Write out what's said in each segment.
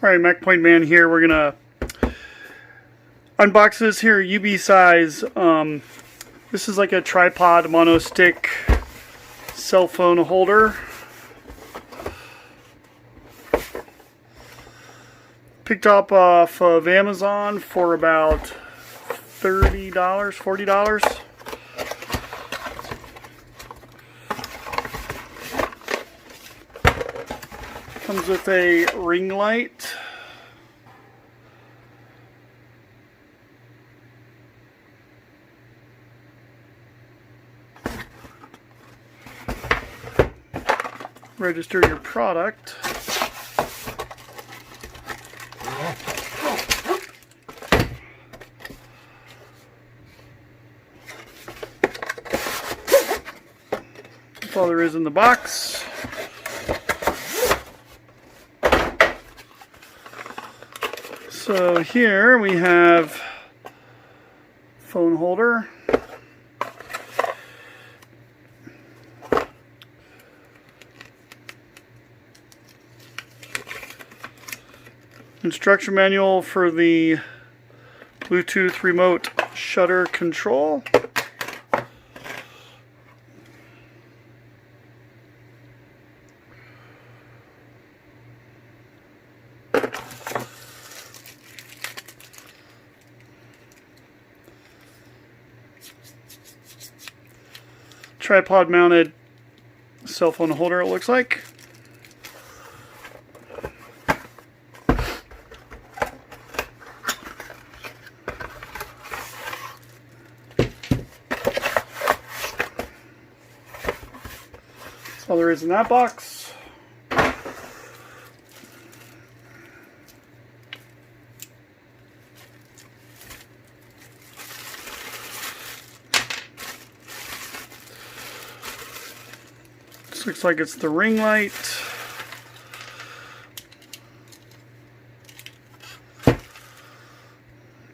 Alright, Mac Point Man here. We're gonna unbox this here Ubeesize. This is like a tripod mono stick cell phone holder. Picked up off of Amazon for about $30, $40. Comes with a ring light. Register your product. That's all there is in the box. So here we have phone holder. Instruction manual for the Bluetooth remote shutter control. Tripod mounted cell phone holder, it looks like. That's all there is in that box. This looks like it's the ring light.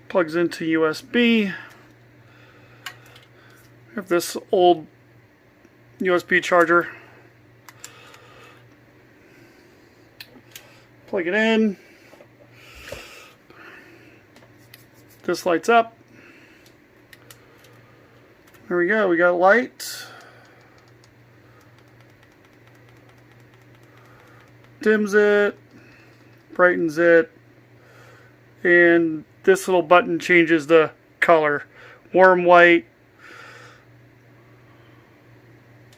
Plugs into USB. I have this old USB charger. Plug it in. This lights up. There we go. We got light. Dims it, brightens it, and this little button changes the color. Warm white.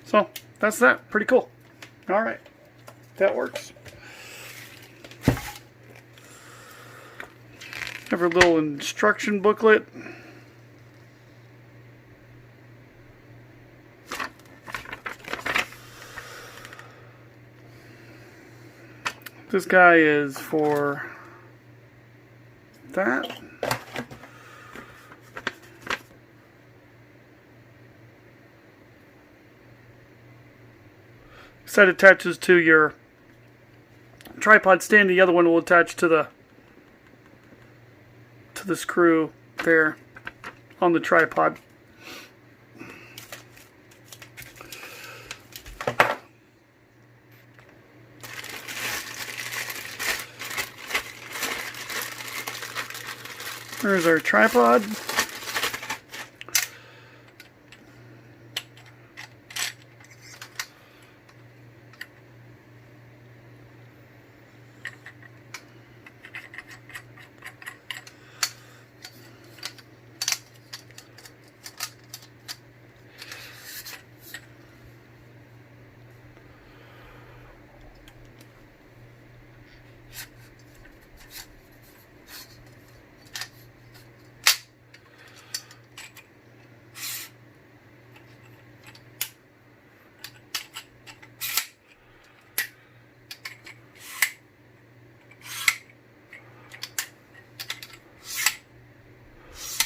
So that's that. Pretty cool. Alright, that works. Have a little instruction booklet. This guy is for that. This side attaches to your tripod stand. The other one will attach to the screw there on the tripod. There's our tripod.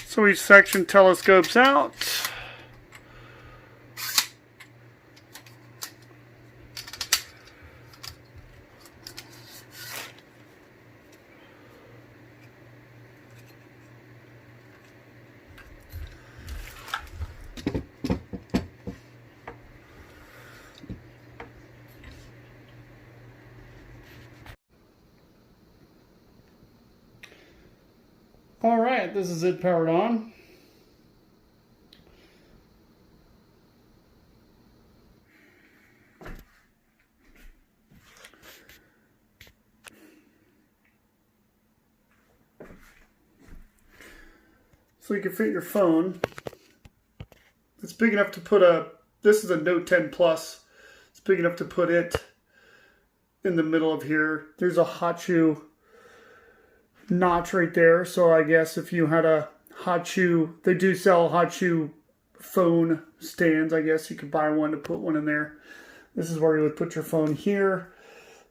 So each section telescopes out. All right, this is it powered on. So you can fit your phone. It's big enough to put this is a Note 10 Plus. It's big enough to put it in the middle of here. There's a hot shoe notch right there. So I guess if you had a hot shoe, they do sell hot shoe phone stands. I guess you could buy one to put one in there. This is where you would put your phone here.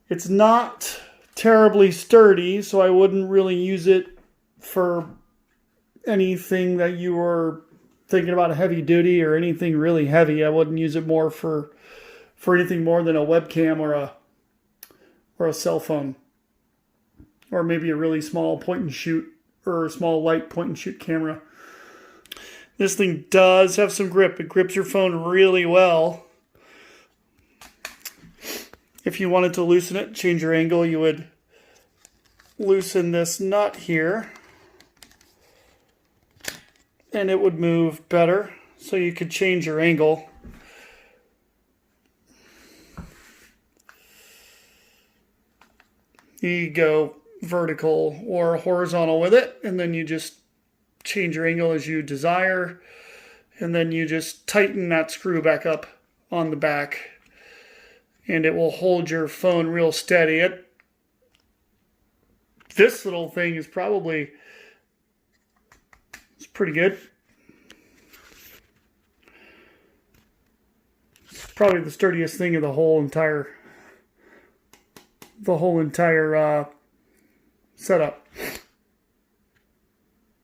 It's not terribly sturdy, so I wouldn't really use it for anything that you were thinking about heavy duty or anything really heavy. I wouldn't use it more for anything more than a webcam or a cell phone, or maybe a really small point and shoot or a small light point and shoot camera. This thing does have some grip. It grips your phone really well. If you wanted to loosen it, change your angle, you would loosen this nut here, and it would move better. So you could change your angle. You go vertical or horizontal with it, and then you just change your angle as you desire, and then you just tighten that screw back up on the back, and it will hold your phone real steady. This little thing is it's pretty good. It's probably the sturdiest thing of the whole entire setup.